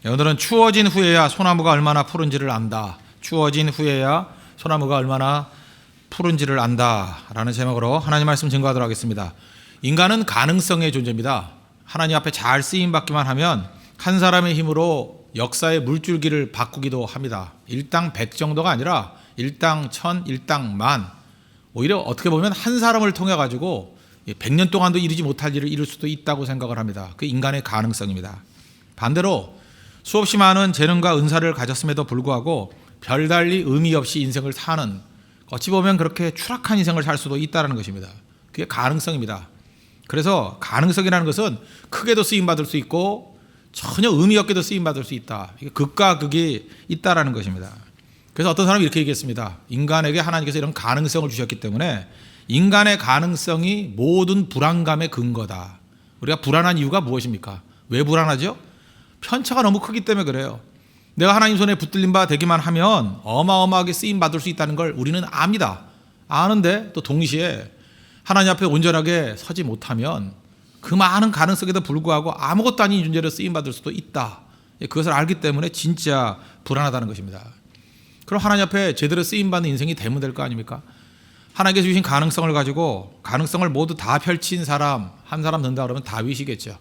오늘은 추워진 후에야 소나무가 얼마나 푸른지를 안다. 추워진 후에야 소나무가 얼마나 푸른지를 안다 라는 제목으로 하나님 말씀 증거하도록 하겠습니다. 인간은 가능성의 존재입니다. 하나님 앞에 잘 쓰임받기만 하면 한 사람의 힘으로 역사의 물줄기를 바꾸기도 합니다. 일당 100 정도가 아니라 일당 1000, 일당 10,000. 오히려 어떻게 보면 한 사람을 통해 가지고 100년 동안도 이루지 못할 일을 이룰 수도 있다고 생각을 합니다. 그 인간의 가능성입니다. 반대로 수없이 많은 재능과 은사를 가졌음에도 불구하고 별달리 의미 없이 인생을 사는, 어찌 보면 그렇게 추락한 인생을 살 수도 있다는 것입니다. 그게 가능성입니다. 그래서 가능성이라는 것은 크게도 쓰임받을 수 있고 전혀 의미 없게도 쓰임받을 수 있다. 이게 극과 극이 있다는 것입니다. 그래서 어떤 사람이 이렇게 얘기했습니다. 인간에게 하나님께서 이런 가능성을 주셨기 때문에 인간의 가능성이 모든 불안감의 근거다. 우리가 불안한 이유가 무엇입니까? 왜 불안하죠? 편차가 너무 크기 때문에 그래요. 내가 하나님 손에 붙들린 바 되기만 하면 어마어마하게 쓰임받을 수 있다는 걸 우리는 압니다. 아는데 또 동시에 하나님 앞에 온전하게 서지 못하면 그 많은 가능성에도 불구하고 아무것도 아닌 존재로 쓰임받을 수도 있다. 그것을 알기 때문에 진짜 불안하다는 것입니다. 그럼 하나님 앞에 제대로 쓰임받는 인생이 되면 될 거 아닙니까? 하나님께서 주신 가능성을 가지고 가능성을 모두 다 펼친 사람, 한 사람 된다 그러면 다윗이겠죠.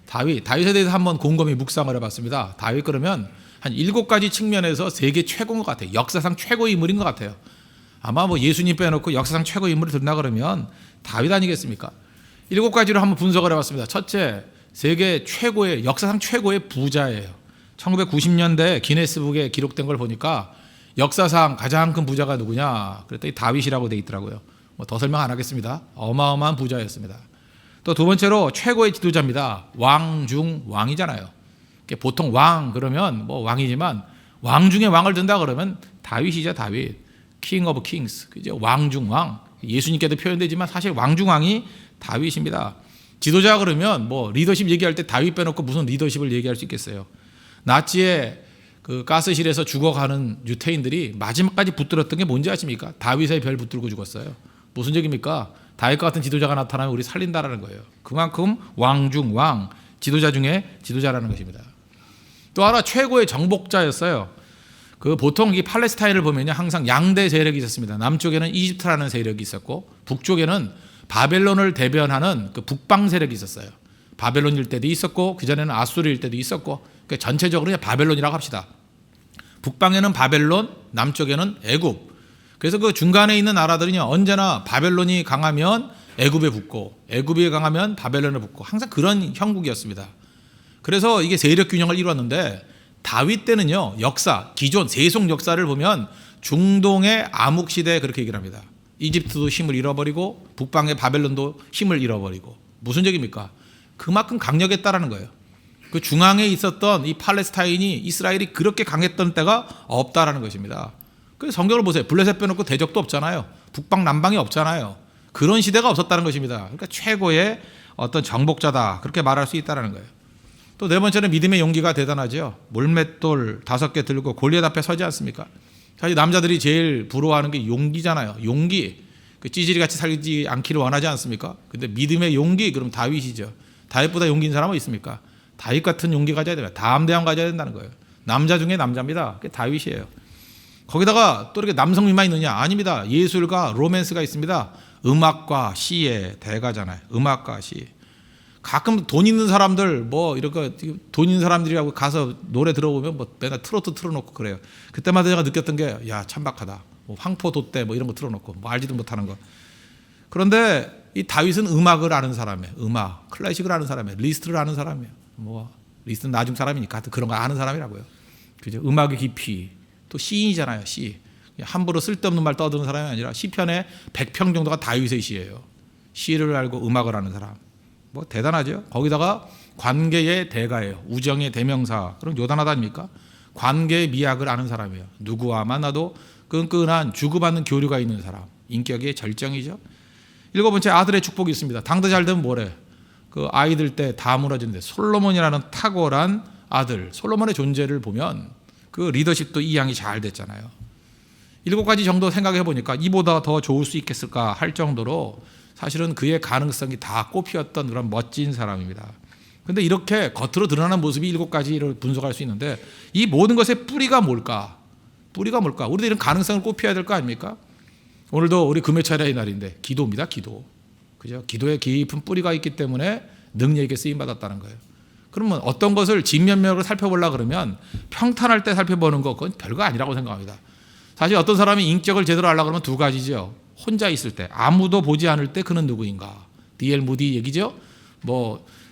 다윗에 대해서 한번 곰곰이 묵상을 해봤습니다. 다윗 그러면 한 7가지 측면에서 세계 최고인 것 같아요. 역사상 최고의 인물인 것 같아요. 아마 뭐 예수님 빼놓고 역사상 최고의 인물을 든다 그러면 다윗 아니겠습니까? 7가지로 한번 분석을 해봤습니다. 첫째, 세계 최고의, 역사상 최고의 부자예요. 1990년대 기네스북에 기록된 걸 보니까 역사상 가장 큰 부자가 누구냐? 그랬더니 다윗이라고 돼 있더라고요. 뭐 더 설명 안 하겠습니다. 어마어마한 부자였습니다. 또 두 번째로 최고의 지도자입니다. 왕 중 왕이잖아요. 보통 왕 그러면 뭐 왕이지만 왕 중에 왕을 든다 그러면 다윗이죠. 다윗. king of kings. 그죠? 왕 중 왕. 예수님께도 표현되지만 사실 왕 중 왕이 다윗입니다. 지도자 그러면 뭐 리더십 얘기할 때 다윗 빼놓고 무슨 리더십을 얘기할 수 있겠어요. 나치의 그 가스실에서 죽어가는 유태인들이 마지막까지 붙들었던 게 뭔지 아십니까? 다윗의 별 붙들고 죽었어요. 무슨 얘기입니까? 다윗과 같은 지도자가 나타나면 우리 살린다라는 거예요. 그만큼 왕 중 왕, 지도자 중에 지도자라는 것입니다. 또 하나 최고의 정복자였어요. 그 보통 이 팔레스타인을 보면요, 항상 양대 세력이 있었습니다. 남쪽에는 이집트라는 세력이 있었고, 북쪽에는 바벨론을 대변하는 그 북방 세력이 있었어요. 바벨론일 때도 있었고, 그 전에는 아수르일 때도 있었고, 그러니까 전체적으로 그냥 바벨론이라고 합시다. 북방에는 바벨론, 남쪽에는 애굽. 그래서 그 중간에 있는 나라들은요, 언제나 바벨론이 강하면 애굽에 붙고, 애굽이 강하면 바벨론에 붙고, 항상 그런 형국이었습니다. 그래서 이게 세력 균형을 이루었는데, 다윗 때는요, 역사, 기존 세속 역사를 보면 중동의 암흑 시대에 그렇게 얘기를 합니다. 이집트도 힘을 잃어버리고 북방의 바벨론도 힘을 잃어버리고. 무슨 얘기입니까? 그만큼 강력했다라는 거예요. 그 중앙에 있었던 이 팔레스타인이, 이스라엘이 그렇게 강했던 때가 없다라는 것입니다. 그래서 성경을 보세요. 블레셋 빼놓고 대적도 없잖아요. 북방 남방이 없잖아요. 그런 시대가 없었다는 것입니다. 그러니까 최고의 어떤 정복자다, 그렇게 말할 수 있다는 거예요. 또 네 번째는 믿음의 용기가 대단하죠. 물맷돌 5개 들고 골리앗 앞에 서지 않습니까? 사실 남자들이 제일 부러워하는 게 용기잖아요. 용기. 그 찌질이같이 살지 않기를 원하지 않습니까? 근데 믿음의 용기, 그럼 다윗이죠. 다윗보다 용기 있는 사람은 있습니까? 다윗 같은 용기 가져야 됩니다. 담대함 가져야 된다는 거예요. 남자 중에 남자입니다. 그게 다윗이에요. 거기다가 또 이렇게 남성미만 있느냐? 아닙니다. 예술과 로맨스가 있습니다. 음악과 시의 대가잖아요. 음악과 시. 가끔 돈 있는 사람들, 뭐 이렇게 돈 있는 사람들이라고 가서 노래 들어보면 뭐 맨날 트로트 틀어놓고 그래요. 그때마다 제가 느꼈던 게, 야, 찬박하다. 뭐 황포 돛대 뭐 이런 거 틀어놓고 뭐 알지도 못하는 거. 그런데 이 다윗은 음악을 아는 사람이에요. 음악, 클래식을 아는 사람이에요. 리스트를 아는 사람이에요. 뭐 리스트는 나중 사람이니까 그런 거 아는 사람이라고요. 그죠? 음악의 깊이. 또 시인이잖아요. 시. 함부로 쓸데없는 말 떠드는 사람이 아니라 시편의 100평 정도가 다윗의 시예요. 시를 알고 음악을 아는 사람. 뭐 대단하죠. 거기다가 관계의 대가예요. 우정의 대명사. 그럼 요단하다 아닙니까? 관계의 미학을 아는 사람이에요. 누구와 만나도 끈끈한 주고받는 교류가 있는 사람. 인격의 절정이죠. 7번째, 아들의 축복이 있습니다. 당도 잘 되면 뭐래? 그 아이들 때 다 무너지는데 솔로몬이라는 탁월한 아들, 솔로몬의 존재를 보면 그 리더십도 이 양이 잘 됐잖아요. 7가지 정도 생각해 보니까 이보다 더 좋을 수 있겠을까 할 정도로 사실은 그의 가능성이 다 꽃피었던 그런 멋진 사람입니다. 근데 이렇게 겉으로 드러나는 모습이 7가지를 분석할 수 있는데 이 모든 것의 뿌리가 뭘까? 뿌리가 뭘까? 우리도 이런 가능성을 꼭 피해야 될 거 아닙니까? 오늘도 우리 금요철의 날인데 기도입니다. 기도. 그죠? 기도에 깊은 뿌리가 있기 때문에 능력 있게 쓰임 받았다는 거예요. 그러면 어떤 것을 진면면으로 살펴보려고 그러면 평탄할 때 살펴보는 거 그건 별거 아니라고 생각합니다. 사실 어떤 사람이 인격을 제대로 하려고 그러면 두 가지죠. 혼자 있을 때 아무도 보지 않을 때 그는 누구인가. D.L. 무디 얘기죠.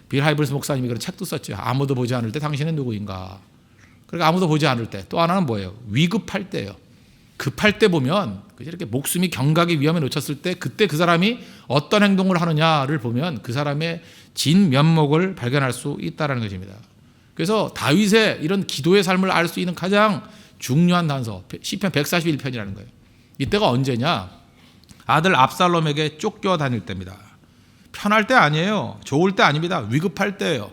빌 하이블스 목사님이 그런 책도 썼죠. 아무도 보지 않을 때 당신은 누구인가. 그러니까 아무도 보지 않을 때. 또 하나는 뭐예요? 위급할 때예요. 급할 때 보면 이렇게 목숨이 경각의 위험에 놓쳤을 때 그때 그 사람이 어떤 행동을 하느냐를 보면 그 사람의 진면목을 발견할 수 있다는 것입니다. 그래서 다윗의 이런 기도의 삶을 알 수 있는 가장 중요한 단서 시편 141편이라는 거예요. 이때가 언제냐? 아들 압살롬에게 쫓겨다닐 때입니다. 편할 때 아니에요. 좋을 때 아닙니다. 위급할 때예요.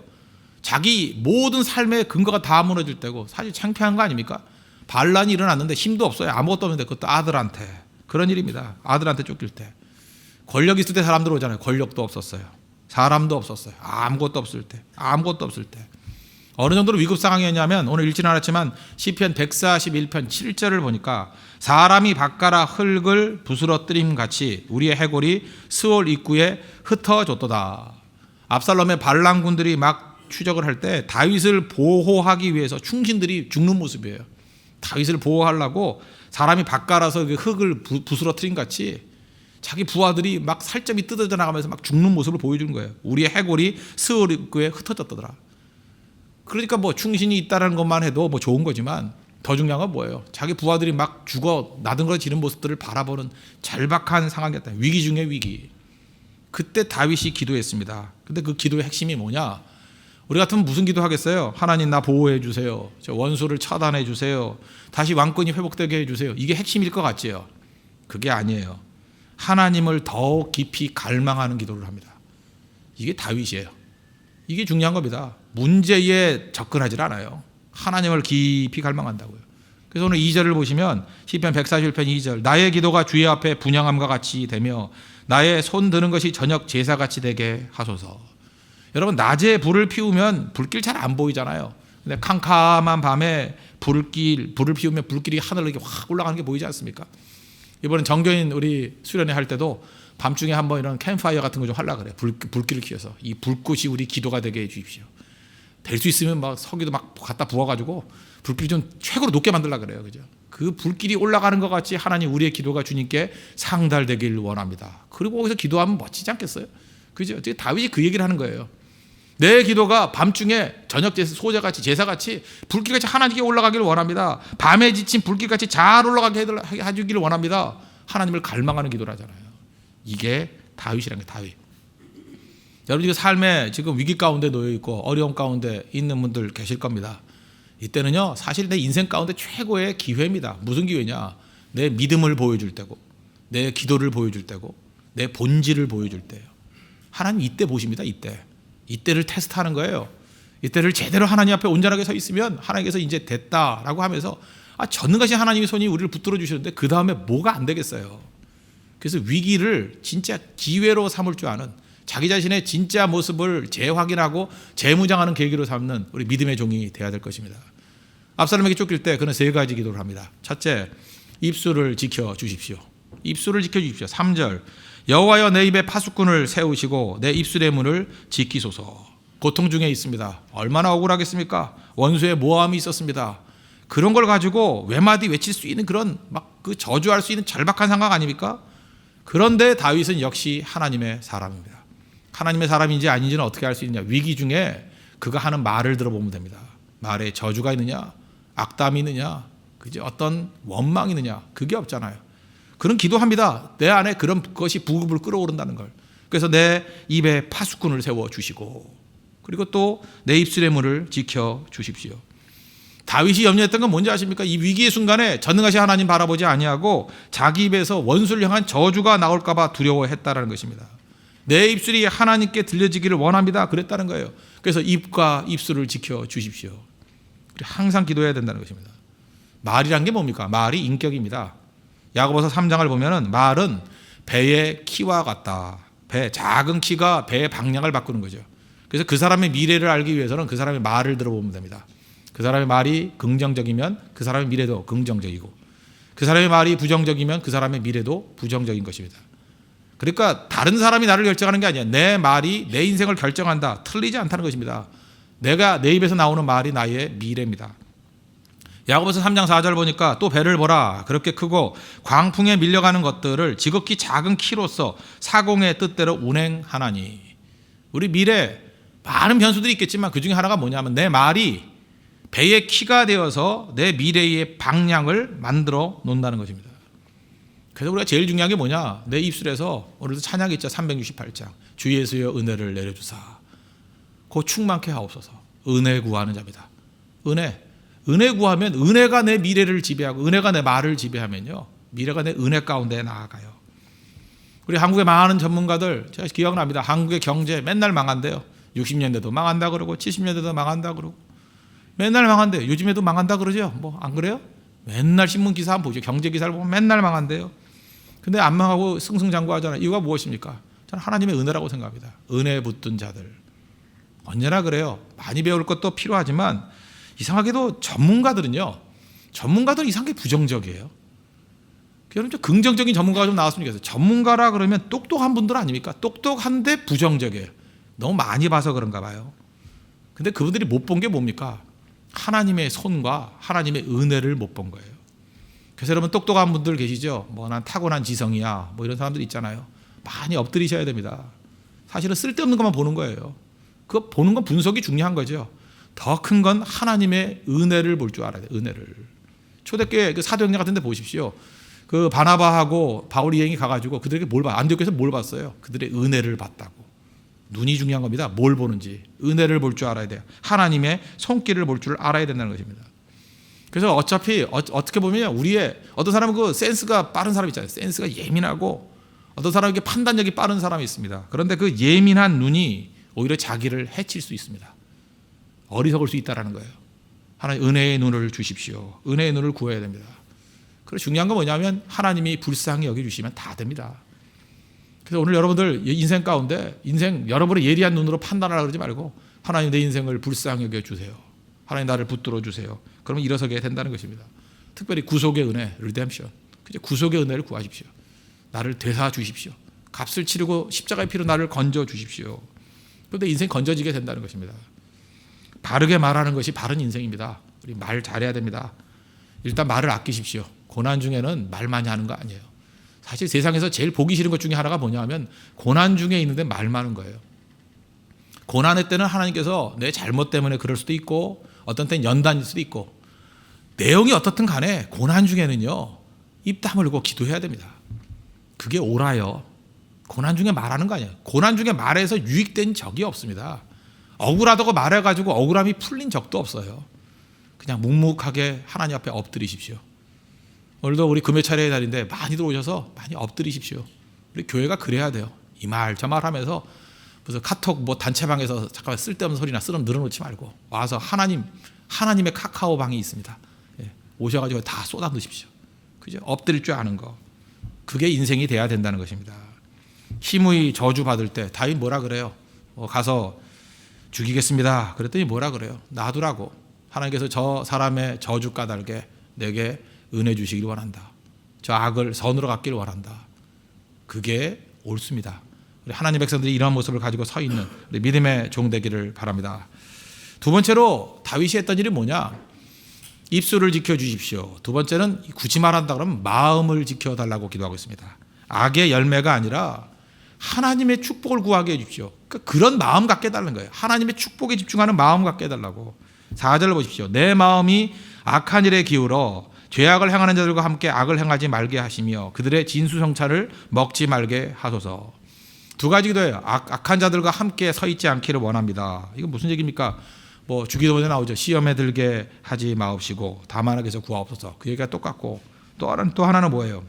자기 모든 삶의 근거가 다 무너질 때고 사실 창피한 거 아닙니까? 반란이 일어났는데 힘도 없어요. 아무것도 없는데 그것도 아들한테. 그런 일입니다. 아들한테 쫓길 때. 권력 있을 때 사람들 오잖아요. 권력도 없었어요. 사람도 없었어요. 아무것도 없을 때. 아무것도 없을 때. 어느 정도로 위급 상황이었냐면 오늘 읽지는 않았지만 시편 141편 7절을 보니까 사람이 밭가라 흙을 부스러뜨림 같이 우리의 해골이 스올 입구에 흩어졌도다. 압살롬의 반란군들이 막 추적을 할 때 다윗을 보호하기 위해서 충신들이 죽는 모습이에요. 다윗을 보호하려고 사람이 밭갈아서 흙을 부스러뜨린 같이 자기 부하들이 막 살점이 뜯어져 나가면서 막 죽는 모습을 보여주는 거예요. 우리의 해골이 스올 입구에 흩어졌더라. 그러니까 충신이 있다는 것만 해도 좋은 거지만 더 중요한 건 뭐예요? 자기 부하들이 막 죽어 나등거려지는 모습들을 바라보는 절박한 상황이었다. 위기 중에 위기. 그때 다윗이 기도했습니다. 근데 그 기도의 핵심이 뭐냐? 우리 같으면 무슨 기도하겠어요? 하나님 나 보호해 주세요. 저 원수를 차단해 주세요. 다시 왕권이 회복되게 해 주세요. 이게 핵심일 것 같지요? 그게 아니에요. 하나님을 더 깊이 갈망하는 기도를 합니다. 이게 다윗이에요. 이게 중요한 겁니다. 문제에 접근하지 않아요. 하나님을 깊이 갈망한다고요. 그래서 오늘 2절을 보시면 시편 141편 2절 나의 기도가 주의 앞에 분향함과 같이 되며 나의 손 드는 것이 저녁 제사같이 되게 하소서. 여러분 낮에 불을 피우면 불길 잘 안 보이잖아요. 근데 캄캄한 밤에 불을 피우면 불길이 하늘로 이렇게 확 올라가는 게 보이지 않습니까? 이번엔 정교인 우리 수련회 할 때도 밤중에 한번 이런 캠파이어 같은 거 좀 하려고 그래요. 불길을 키워서 이 불꽃이 우리 기도가 되게 해 주십시오. 될 수 있으면 석유도 막 갖다 부어가지고 불길이 좀 최고로 높게 만들려고 그래요. 그죠? 그 불길이 올라가는 것 같이 하나님 우리의 기도가 주님께 상달되길 원합니다. 그리고 거기서 기도하면 멋지지 않겠어요? 그죠? 다윗이 그 얘기를 하는 거예요. 내 기도가 밤중에 저녁 소제같이 제사같이 불길같이 하나님께 올라가기를 원합니다. 밤에 지친 불길같이 잘 올라가게 해주기를 원합니다. 하나님을 갈망하는 기도를 하잖아요. 이게 다윗이라는 게 다윗. 여러분 지금 삶에 지금 위기 가운데 놓여 있고 어려움 가운데 있는 분들 계실 겁니다. 이때는요 사실 내 인생 가운데 최고의 기회입니다. 무슨 기회냐? 내 믿음을 보여줄 때고 내 기도를 보여줄 때고 내 본질을 보여줄 때예요. 하나님 이때 보십니다. 이때를 테스트하는 거예요. 이때를 제대로 하나님 앞에 온전하게 서 있으면 하나님께서 이제 됐다라고 하면서 전능하신 하나님의 손이 우리를 붙들어 주시는데 그 다음에 뭐가 안 되겠어요. 그래서 위기를 진짜 기회로 삼을 줄 아는 자기 자신의 진짜 모습을 재확인하고 재무장하는 계기로 삼는 우리 믿음의 종이 되어야 될 것입니다. 압살롬에게 쫓길 때 그는 3가지 기도를 합니다. 첫째, 입술을 지켜주십시오. 입술을 지켜주십시오. 3절 여호와여 내 입에 파수꾼을 세우시고 내 입술의 문을 지키소서. 고통 중에 있습니다. 얼마나 억울하겠습니까? 원수의 모함이 있었습니다. 그런 걸 가지고 외마디 외칠 수 있는 그런 그 저주할 수 있는 절박한 상황 아닙니까? 그런데 다윗은 역시 하나님의 사람입니다. 하나님의 사람인지 아닌지는 어떻게 알 수 있느냐? 위기 중에 그가 하는 말을 들어보면 됩니다. 말에 저주가 있느냐? 악담이 있느냐? 그죠? 어떤 원망이 있느냐? 그게 없잖아요. 그런 기도합니다. 내 안에 그런 것이 부글부글 끓어오른다는 걸. 그래서 내 입에 파수꾼을 세워주시고 그리고 또 내 입술의 문을 지켜주십시오. 다윗이 염려했던 건 뭔지 아십니까? 이 위기의 순간에 전능하신 하나님 바라보지 아니하고 자기 입에서 원수를 향한 저주가 나올까 봐 두려워했다는 것입니다. 내 입술이 하나님께 들려지기를 원합니다. 그랬다는 거예요. 그래서 입과 입술을 지켜주십시오. 항상 기도해야 된다는 것입니다. 말이란 게 뭡니까? 말이 인격입니다. 야고보서 3장을 보면은 말은 배의 키와 같다. 작은 키가 배의 방향을 바꾸는 거죠. 그래서 그 사람의 미래를 알기 위해서는 그 사람의 말을 들어보면 됩니다. 그 사람의 말이 긍정적이면 그 사람의 미래도 긍정적이고, 그 사람의 말이 부정적이면 그 사람의 미래도 부정적인 것입니다. 그러니까 다른 사람이 나를 결정하는 게 아니야. 내 말이 내 인생을 결정한다. 틀리지 않다는 것입니다. 내가 내 입에서 나오는 말이 나의 미래입니다. 야고보서 3장 4절 보니까 또 배를 보라. 그렇게 크고 광풍에 밀려가는 것들을 지극히 작은 키로서 사공의 뜻대로 운행하나니. 우리 미래 많은 변수들이 있겠지만 그 중에 하나가 뭐냐면 내 말이 배의 키가 되어서 내 미래의 방향을 만들어 놓는다는 것입니다. 그래서 우리가 제일 중요한 게 뭐냐? 내 입술에서 오늘도 찬양이 있죠. 368장 주 예수여 은혜를 내려주사 곧 충만케 하옵소서. 은혜 구하는 자입니다. 은혜 구하면 은혜가 내 미래를 지배하고 은혜가 내 말을 지배하면요, 미래가 내 은혜 가운데 나아가요. 우리 한국의 많은 전문가들 제가 기억납니다. 한국의 경제 맨날 망한대요. 60년대도 망한다 그러고 70년대도 망한다 그러고 맨날 망한대요. 요즘에도 망한다 그러죠. 뭐 안 그래요? 맨날 신문 기사 한번 보죠. 경제 기사를 보면 맨날 망한대요. 근데 안 망하고 승승장구하잖아요. 이유가 무엇입니까? 저는 하나님의 은혜라고 생각합니다. 은혜 붙든 자들 언제나 그래요. 많이 배울 것도 필요하지만 이상하게도 전문가들은 이상하게 부정적이에요. 여러분 좀 긍정적인 전문가가 좀 나왔으면 좋겠어요. 전문가라 그러면 똑똑한 분들 아닙니까? 똑똑한데 부정적이에요. 너무 많이 봐서 그런가 봐요. 근데 그분들이 못 본 게 뭡니까? 하나님의 손과 하나님의 은혜를 못 본 거예요. 그래서 여러분 똑똑한 분들 계시죠? 뭐 난 타고난 지성이야 뭐 이런 사람들 있잖아요. 많이 엎드리셔야 됩니다. 사실은 쓸데없는 것만 보는 거예요. 그거 보는 건 분석이 중요한 거죠. 더 큰 건 하나님의 은혜를 볼 줄 알아야 돼요. 은혜를. 초대교회 그 사도행전 같은 데 보십시오. 그 바나바하고 바울이 여행이 가가지고 그들에게 뭘 봐? 안디옥에서 뭘 봤어요? 그들의 은혜를 봤다고. 눈이 중요한 겁니다. 뭘 보는지. 은혜를 볼 줄 알아야 돼요. 하나님의 손길을 볼 줄 알아야 된다는 것입니다. 그래서 어차피 어떻게 보면 우리의 어떤 사람은 그 센스가 빠른 사람 있잖아요. 센스가 예민하고 어떤 사람에게 판단력이 빠른 사람이 있습니다. 그런데 그 예민한 눈이 오히려 자기를 해칠 수 있습니다. 어리석을 수 있다는 거예요. 하나님 은혜의 눈을 주십시오. 은혜의 눈을 구해야 됩니다. 그리고 중요한 건 뭐냐면 하나님이 불쌍히 여겨주시면 다 됩니다. 그래서 오늘 여러분들 인생 가운데 여러분의 예리한 눈으로 판단하라 그러지 말고 하나님 내 인생을 불쌍히 여겨주세요. 하나님 나를 붙들어 주세요. 그러면 일어서게 된다는 것입니다. 특별히 구속의 은혜, 리뎀션. 구속의 은혜를 구하십시오. 나를 되사 주십시오. 값을 치르고 십자가의 피로 나를 건져 주십시오. 그런데 인생 건져지게 된다는 것입니다. 바르게 말하는 것이 바른 인생입니다. 우리 말 잘해야 됩니다. 일단 말을 아끼십시오. 고난 중에는 말 많이 하는 거 아니에요. 사실 세상에서 제일 보기 싫은 것 중에 하나가 뭐냐 하면 고난 중에 있는데 말 많은 거예요. 고난의 때는 하나님께서 내 잘못 때문에 그럴 수도 있고 어떤 때는 연단일 수도 있고 내용이 어떻든 간에 고난 중에는요 입 다물고 기도해야 됩니다. 그게 옳아요. 고난 중에 말하는 거 아니에요. 고난 중에 말해서 유익된 적이 없습니다. 억울하다고 말해가지고 억울함이 풀린 적도 없어요. 그냥 묵묵하게 하나님 앞에 엎드리십시오. 오늘도 우리 금요 차례의 날인데 많이들 오셔서 많이 엎드리십시오. 우리 교회가 그래야 돼요. 이 말 저 말 하면서 무슨 카톡 뭐 단체방에서 잠깐 쓸데없는 소리나 쓰럼 늘어놓지 말고 와서 하나님의 카카오방이 있습니다. 예, 오셔가지고 다 쏟아 넣으십시오. 그죠? 엎드릴 줄 아는 거. 그게 인생이 돼야 된다는 것입니다. 힘의 저주 받을 때 다윗 뭐라 그래요? 가서 죽이겠습니다. 그랬더니 뭐라 그래요? 놔두라고. 하나님께서 저 사람의 저주 까닭에 내게 은혜 주시기를 원한다. 저 악을 선으로 갚기를 원한다. 그게 옳습니다. 우리 하나님 백성들이 이러한 모습을 가지고 서 있는 우리 믿음의 종 되기를 바랍니다. 두 번째로 다윗이 했던 일이 뭐냐? 입술을 지켜주십시오. 두 번째는 굳이 말한다 그러면 마음을 지켜달라고 기도하고 있습니다. 악의 열매가 아니라 하나님의 축복을 구하게 해주십시오. 그러니까 그런 마음 갖게 해달라는 거예요. 하나님의 축복에 집중하는 마음 갖게 해달라고. 4절을 보십시오. 내 마음이 악한 일에 기울어 죄악을 행하는 자들과 함께 악을 행하지 말게 하시며 그들의 진수성찬을 먹지 말게 하소서. 두 가지 기도예요. 악한 자들과 함께 서 있지 않기를 원합니다. 이건 무슨 얘기입니까? 뭐 주기도문에 나오죠. 시험에 들게 하지 마옵시고 다만 악에서 구하옵소서. 그 얘기가 똑같고 또 하나는 뭐예요?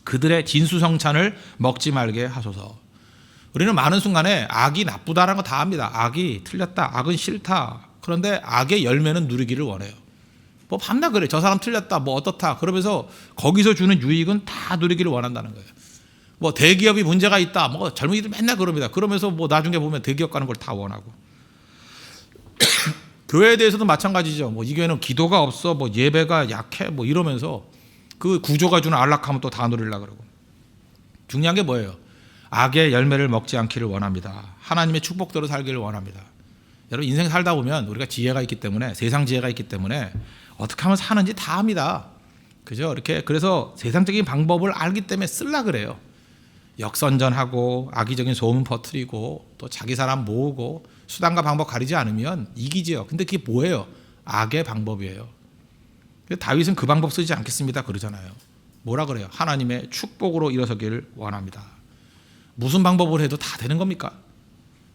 그들의 진수성찬을 먹지 말게 하소서. 우리는 많은 순간에 악이 나쁘다라는 거 다 압니다. 악이 틀렸다. 악은 싫다. 그런데 악의 열매는 누리기를 원해요. 뭐 밤낮 그래. 저 사람 틀렸다. 뭐 어떻다. 그러면서 거기서 주는 유익은 다 누리기를 원한다는 거예요. 뭐 대기업이 문제가 있다. 뭐 젊은이들 맨날 그럽니다. 그러면서 뭐 나중에 보면 대기업 가는 걸 다 원하고. 교회에 대해서도 마찬가지죠. 뭐 이 교회는 기도가 없어, 뭐 예배가 약해, 뭐 이러면서 그 구조가 주는 안락함은 또 다 누리려고 그러고. 중요한 게 뭐예요? 악의 열매를 먹지 않기를 원합니다. 하나님의 축복대로 살기를 원합니다. 여러분 인생 살다 보면 우리가 지혜가 있기 때문에, 세상 지혜가 있기 때문에 어떻게 하면 사는지 다 압니다. 그죠? 이렇게 그래서 세상적인 방법을 알기 때문에 쓸라 그래요. 역선전하고 악의적인 소문 퍼뜨리고 또 자기 사람 모으고 수단과 방법 가리지 않으면 이기지요. 근데 그게 뭐예요? 악의 방법이에요. 다윗은 그 방법 쓰지 않겠습니다 그러잖아요. 뭐라 그래요? 하나님의 축복으로 일어서기를 원합니다. 무슨 방법을 해도 다 되는 겁니까?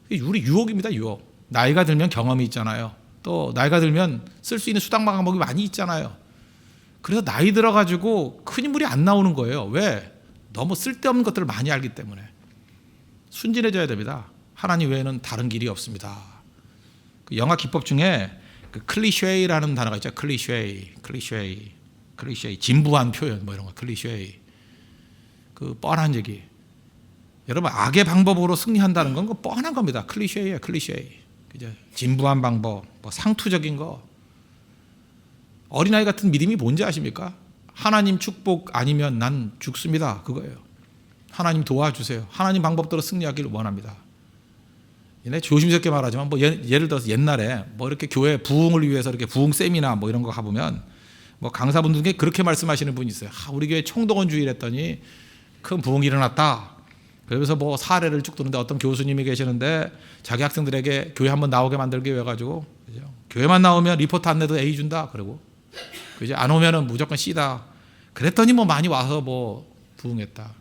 우리 유혹입니다. 유혹. 나이가 들면 경험이 있잖아요. 또 나이가 들면 쓸 수 있는 수단과 방법이 많이 있잖아요. 그래서 나이 들어가지고 큰 인물이 안 나오는 거예요. 왜? 너무 쓸데없는 것들을 많이 알기 때문에. 순진해져야 됩니다. 하나님 외에는 다른 길이 없습니다. 그 영화 기법 중에 그 클리셰이라는 단어가 있죠. 클리셰이, 진부한 표현 뭐 이런 거, 클리셰이. 그 뻔한 얘기. 여러분 악의 방법으로 승리한다는 건 뻔한 겁니다. 클리셰이예요, 클리셰이. 그죠? 진부한 방법, 뭐 상투적인 거. 어린아이 같은 믿음이 뭔지 아십니까? 하나님 축복 아니면 난 죽습니다. 그거예요. 하나님 도와주세요. 하나님 방법대로 승리하기를 원합니다. 조심스럽게 말하지만 뭐 예를 들어서 옛날에 뭐 이렇게 교회 부흥을 위해서 이렇게 부흥 세미나 뭐 이런 거 가보면 뭐 강사분들 중에 그렇게 말씀하시는 분이 있어요. 우리 교회 총동원 주일 했더니 큰 부흥이 일어났다. 그래서 뭐 사례를 쭉 듣는데 어떤 교수님이 계시는데 자기 학생들에게 교회 한번 나오게 만들기 위해 가지고 그죠? 교회만 나오면 리포트 안 내도 A 준다. 그리고 그죠? 안 오면은 무조건 C다. 그랬더니 뭐 많이 와서 뭐 부흥했다.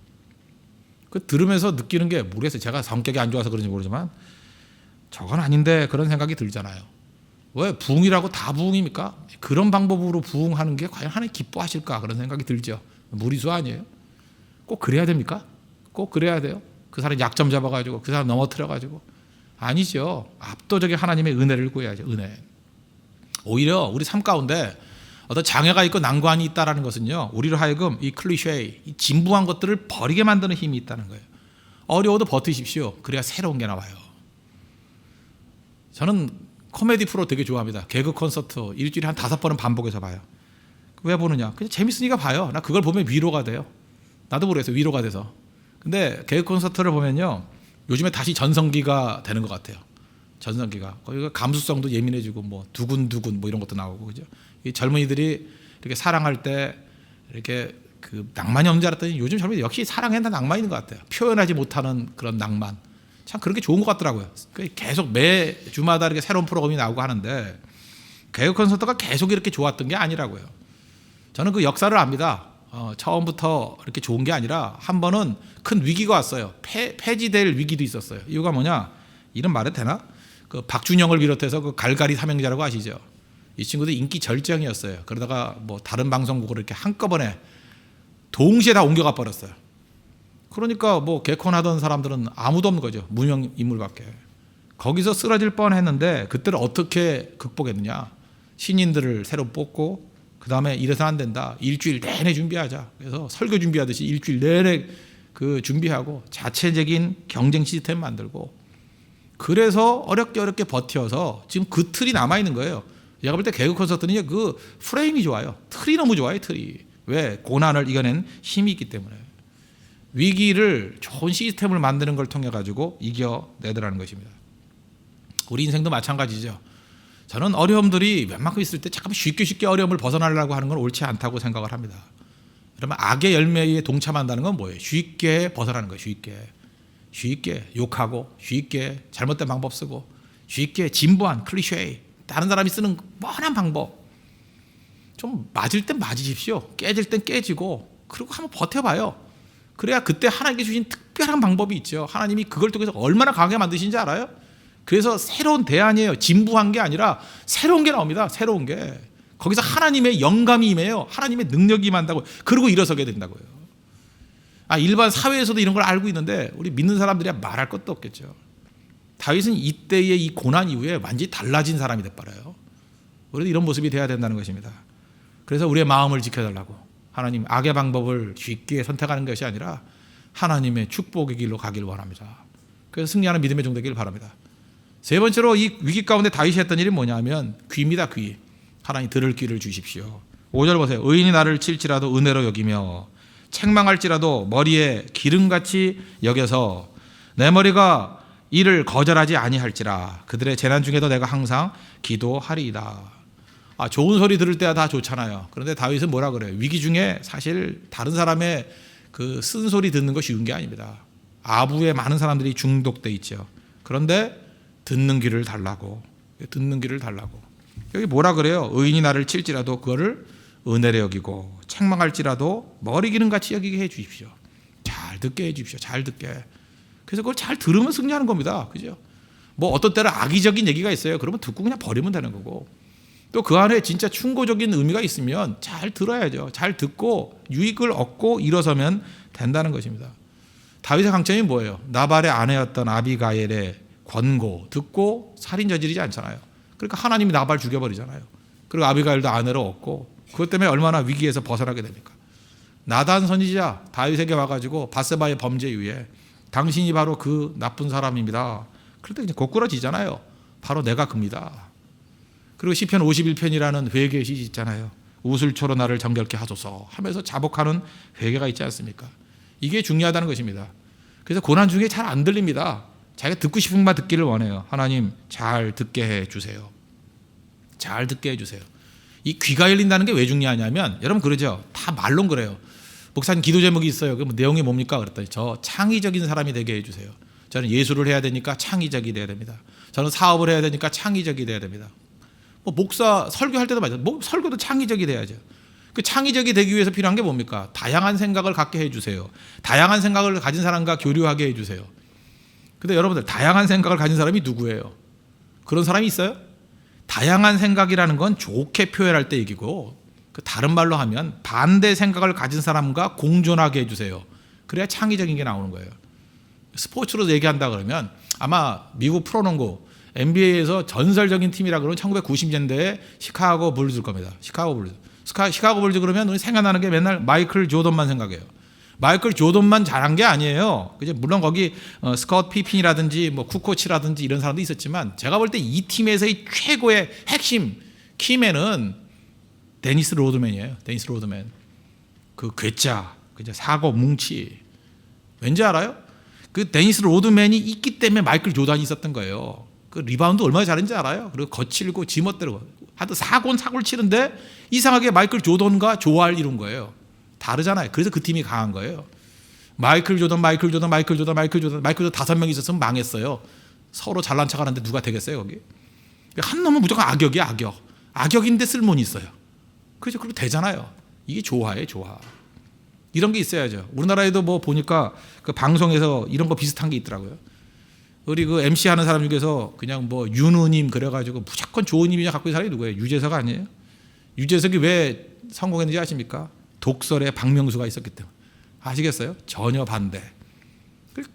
그 들으면서 느끼는 게 모르겠어요. 제가 성격이 안 좋아서 그런지 모르지만 저건 아닌데 그런 생각이 들잖아요. 왜 부흥이라고 다 부흥입니까? 그런 방법으로 부흥하는 게 과연 하나님 기뻐하실까 그런 생각이 들죠. 무리수 아니에요? 꼭 그래야 됩니까? 꼭 그래야 돼요? 그 사람 약점 잡아가지고 그 사람 넘어뜨려가지고 아니죠. 압도적인 하나님의 은혜를 구해야죠. 은혜. 오히려 우리 삶 가운데 어떤 장애가 있고 난관이 있다는 것은요, 우리로 하여금 이 클리셰, 이 진부한 것들을 버리게 만드는 힘이 있다는 거예요. 어려워도 버티십시오. 그래야 새로운 게 나와요. 저는 코미디 프로 되게 좋아합니다. 개그 콘서트 일주일에 한 5번은 반복해서 봐요. 왜 보느냐? 그냥 재밌으니까 봐요. 나 그걸 보면 위로가 돼요. 나도 모르겠어요. 위로가 돼서. 근데 개그 콘서트를 보면요, 요즘에 다시 전성기가 되는 것 같아요. 전성기가. 거기가 감수성도 예민해지고 뭐 두근두근 뭐 이런 것도 나오고 그죠. 이 젊은이들이 이렇게 사랑할 때 이렇게 그 낭만이 없는 줄 알았더니 요즘 젊은이들 역시 사랑한다 낭만이 있는 것 같아요. 표현하지 못하는 그런 낭만. 참 그렇게 좋은 것 같더라고요. 계속 매 주마다 이렇게 새로운 프로그램이 나오고 하는데 개그 콘서트가 계속 이렇게 좋았던 게 아니라고요. 저는 그 역사를 압니다. 처음부터 이렇게 좋은 게 아니라 한 번은 큰 위기가 왔어요. 폐지될 위기도 있었어요. 이유가 뭐냐? 이런 말해도 되나? 그 박준영을 비롯해서 그 갈갈이 삼형제라고 아시죠? 이 친구도 인기 절정이었어요. 그러다가 뭐 다른 방송국으로 이렇게 한꺼번에 동시에 다 옮겨가 버렸어요. 그러니까 뭐 개콘 하던 사람들은 아무도 없는 거죠. 무명 인물밖에. 거기서 쓰러질 뻔했는데 그때를 어떻게 극복했느냐? 신인들을 새로 뽑고 그 다음에 이래서 안 된다. 일주일 내내 준비하자. 그래서 설교 준비하듯이 일주일 내내 그 준비하고 자체적인 경쟁 시스템 만들고 그래서 어렵게 버텨서 지금 그 틀이 남아 있는 거예요. 제가 볼 때 개그 콘서트는 그 프레임이 좋아요. 틀이 너무 좋아요. 틀이. 왜? 고난을 이겨낸 힘이 있기 때문에. 위기를 좋은 시스템을 만드는 걸 통해 가지고 이겨내더라는 것입니다. 우리 인생도 마찬가지죠. 저는 어려움들이 웬만큼 있을 때 잠깐 쉽게 어려움을 벗어나려고 하는 건 옳지 않다고 생각을 합니다. 그러면 악의 열매에 동참한다는 건 뭐예요? 쉽게 벗어나는 거예요. 쉽게 욕하고 쉽게 잘못된 방법 쓰고 쉽게 진부한 클리셰, 다른 사람이 쓰는 뻔한 방법. 좀 맞을 땐 맞으십시오. 깨질 땐 깨지고 그리고 한번 버텨봐요. 그래야 그때 하나님께 주신 특별한 방법이 있죠. 하나님이 그걸 통해서 얼마나 강하게 만드신지 알아요? 그래서 새로운 대안이에요. 진부한 게 아니라 새로운 게 나옵니다. 새로운 게. 거기서 하나님의 영감이 임해요. 하나님의 능력이 임한다고. 그리고 일어서게 된다고요. 일반 사회에서도 이런 걸 알고 있는데 우리 믿는 사람들이야 말할 것도 없겠죠. 다윗은 이때의 이 고난 이후에 완전히 달라진 사람이 돼버려요. 우리도 이런 모습이 돼야 된다는 것입니다. 그래서 우리의 마음을 지켜달라고. 하나님 악의 방법을 쉽게 선택하는 것이 아니라 하나님의 축복의 길로 가길 원합니다. 그래서 승리하는 믿음의 종 되길 바랍니다. 세 번째로 이 위기 가운데 다윗이 했던 일이 뭐냐면 귀입니다. 귀. 하나님 들을 귀를 주십시오. 5절 보세요. 의인이 나를 칠지라도 은혜로 여기며 책망할지라도 머리에 기름같이 여겨서 내 머리가 이를 거절하지 아니할지라 그들의 재난 중에도 내가 항상 기도하리이다. 좋은 소리 들을 때야 다 좋잖아요. 그런데 다윗은 뭐라 그래요? 위기 중에 사실 다른 사람의 그 쓴소리 듣는 거 쉬운 게 아닙니다. 아부에 많은 사람들이 중독돼 있죠. 그런데 듣는 귀를 달라고. 여기 뭐라 그래요? 의인이 나를 칠지라도 그거를 은혜로 여기고 책망할지라도 머리 기름같이 여기게 해 주십시오. 잘 듣게 해 주십시오. 잘 듣게. 그래서 그걸 잘 들으면 승리하는 겁니다. 그죠? 뭐 어떤 때는 악의적인 얘기가 있어요. 그러면 듣고 그냥 버리면 되는 거고. 또 그 안에 진짜 충고적인 의미가 있으면 잘 들어야죠. 잘 듣고 유익을 얻고 일어서면 된다는 것입니다. 다윗의 강점이 뭐예요? 나발의 아내였던 아비가일의 권고 듣고 살인 저지르지 않잖아요. 그러니까 하나님이 나발 죽여버리잖아요. 그리고 아비가일도 아내로 얻고 그것 때문에 얼마나 위기에서 벗어나게 됩니까? 나단 선지자 다윗에게 와가지고 바세바의 범죄 이후에 당신이 바로 그 나쁜 사람입니다. 그럴 때 고꾸라지잖아요. 바로 내가 그입니다. 그리고 시편 51편이라는 회개의 시지 있잖아요. 우슬초로 나를 정결케 하소서 하면서 자복하는 회개가 있지 않습니까? 이게 중요하다는 것입니다. 그래서 고난 중에 잘 안 들립니다. 자기가 듣고 싶은 말 듣기를 원해요. 하나님 잘 듣게 해주세요. 잘 듣게 해주세요. 이 귀가 열린다는 게 왜 중요하냐면 여러분 그러죠. 다 말론 그래요. 목사님 기도 제목이 있어요. 그럼 내용이 뭡니까? 그랬더니 저 창의적인 사람이 되게 해주세요. 저는 예술을 해야 되니까 창의적이 돼야 됩니다. 저는 사업을 해야 되니까 창의적이 돼야 됩니다. 뭐 목사 설교할 때도 맞아요. 뭐 설교도 창의적이 돼야죠. 그 창의적이 되기 위해서 필요한 게 뭡니까? 다양한 생각을 갖게 해주세요. 다양한 생각을 가진 사람과 교류하게 해주세요. 근데 여러분들 다양한 생각을 가진 사람이 누구예요? 그런 사람이 있어요? 다양한 생각이라는 건 좋게 표현할 때 얘기고 그 다른 말로 하면 반대 생각을 가진 사람과 공존하게 해주세요. 그래야 창의적인 게 나오는 거예요. 스포츠로 얘기한다 그러면 아마 미국 프로농구 NBA에서 전설적인 팀이라 그러면 1990년대에 시카고 불즈일 겁니다. 시카고 불즈 그러면 우리 생각나는 게 맨날 마이클 조던만 생각해요. 마이클 조던만 잘한 게 아니에요. 그죠? 물론 거기 스콧 피핀이라든지 뭐 쿠코치라든지 이런 사람도 있었지만 제가 볼 때 이 팀에서의 최고의 핵심 키맨은 데니스 로드맨이에요. 데니스 로드맨. 그 괴짜, 그죠? 사고 뭉치. 왠지 알아요? 그 데니스 로드맨이 있기 때문에 마이클 조던이 있었던 거예요. 그 리바운드 얼마나 잘했는지 알아요? 그리고 거칠고 지멋대로 하여튼 사고를 치는데 이상하게 마이클 조던과 조화를 이룬 거예요. 다르잖아요. 그래서 그 팀이 강한 거예요. 마이클 조던 5명 있었으면 망했어요. 서로 잘난 척하는데 누가 되겠어요 거기? 한 놈은 무조건 악역이야. 악역인데 쓸모는 있어요. 그렇죠. 그리고 되잖아요. 이게 조화예요. 조화. 이런 게 있어야죠. 우리나라에도 뭐 보니까 그 방송에서 이런 거 비슷한 게 있더라고요. 우리 그 MC 하는 사람 중에서 그냥 뭐 윤우님 그래가지고 무조건 좋은 이미지 갖고 있는 사람이 누구예요? 유재석 아니에요? 유재석이 왜 성공했는지 아십니까? 독설에 박명수가 있었기 때문에. 아시겠어요? 전혀 반대.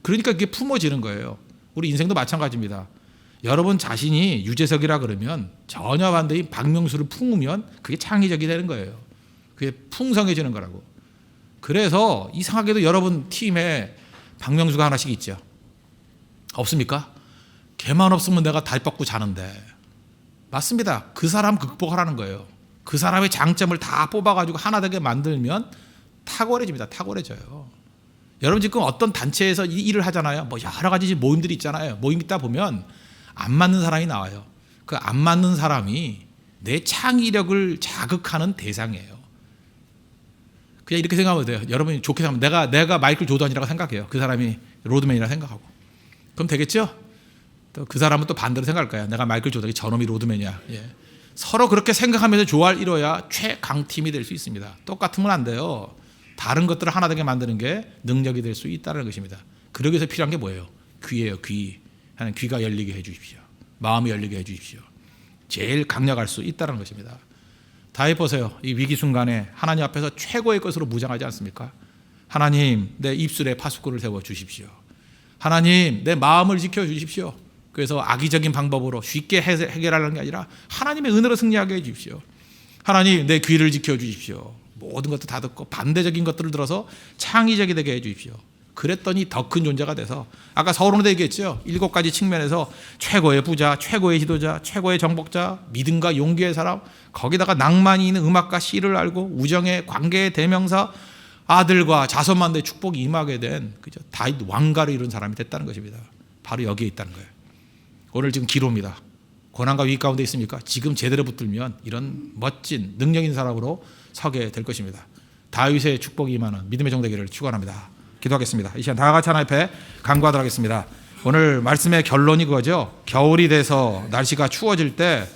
그러니까 그게 품어지는 거예요. 우리 인생도 마찬가지입니다. 여러분 자신이 유재석이라 그러면 전혀 반대인 박명수를 품으면 그게 창의적이 되는 거예요. 그게 풍성해지는 거라고. 그래서 이상하게도 여러분 팀에 박명수가 하나씩 있죠. 없습니까? 걔만 없으면 내가 달 뻗고 자는데. 맞습니다. 그 사람 극복하라는 거예요. 그 사람의 장점을 다 뽑아가지고 하나 되게 만들면 탁월해집니다. 탁월해져요. 여러분 지금 어떤 단체에서 일을 하잖아요. 뭐 여러 가지 모임들이 있잖아요. 모임 있다 보면 안 맞는 사람이 나와요. 그 안 맞는 사람이 내 창의력을 자극하는 대상이에요. 그냥 이렇게 생각하면 돼요. 여러분이 좋게 생각하면 내가 마이클 조던이라고 생각해요. 그 사람이 로드맨이라고 생각하고. 그럼 되겠죠? 또 그 사람은 또 반대로 생각할 거야. 내가 마이클 조던이 저놈이 로드맨이야. 예. 서로 그렇게 생각하면서 조화를 이뤄야 최강팀이 될 수 있습니다. 똑같으면 안 돼요. 다른 것들을 하나 되게 만드는 게 능력이 될 수 있다는 것입니다. 그러기 위해서 필요한 게 뭐예요? 귀예요. 귀. 하는 귀가 열리게 해 주십시오. 마음이 열리게 해 주십시오. 제일 강력할 수 있다는 것입니다. 다윗 보세요. 이 위기 순간에 하나님 앞에서 최고의 것으로 무장하지 않습니까? 하나님 내 입술에 파수꾼을 세워 주십시오. 하나님 내 마음을 지켜 주십시오. 그래서 악의적인 방법으로 쉽게 해결하는 게 아니라 하나님의 은혜로 승리하게 해 주십시오. 하나님 내 귀를 지켜 주십시오. 모든 것도 다 듣고 반대적인 것들을 들어서 창의적이 되게 해 주십시오. 그랬더니 더 큰 존재가 돼서 아까 서론에도 얘기했죠. 7가지 측면에서 최고의 부자, 최고의 지도자, 최고의 정복자, 믿음과 용기의 사람, 거기다가 낭만이 있는 음악과 시를 알고 우정의 관계의 대명사, 아들과 자손만대의 축복이 임하게 된 그죠? 다윗 왕가를 이룬 사람이 됐다는 것입니다. 바로 여기에 있다는 거예요. 오늘 지금 기로입니다. 고난과 위기 가운데 있습니까? 지금 제대로 붙들면 이런 멋진 능력 있는 사람으로 서게 될 것입니다. 다윗의 축복이 임하는 믿음의 정되기를 축원합니다. 기도하겠습니다. 이 시간 다 같이 하나님 앞에 간구하도록 하겠습니다. 오늘 말씀의 결론이 그거죠. 겨울이 돼서 날씨가 추워질 때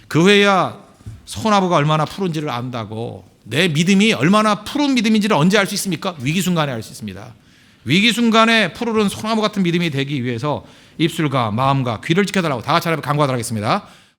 그 후에야 소나무가 얼마나 푸른지를 안다고. 내 믿음이 얼마나 푸른 믿음인지를 언제 알 수 있습니까? 위기 순간에 알 수 있습니다. 위기 순간에 푸르른 소나무 같은 믿음이 되기 위해서 입술과 마음과 귀를 지켜달라고 다 같이 하나님 앞에 간구하도록 하겠습니다.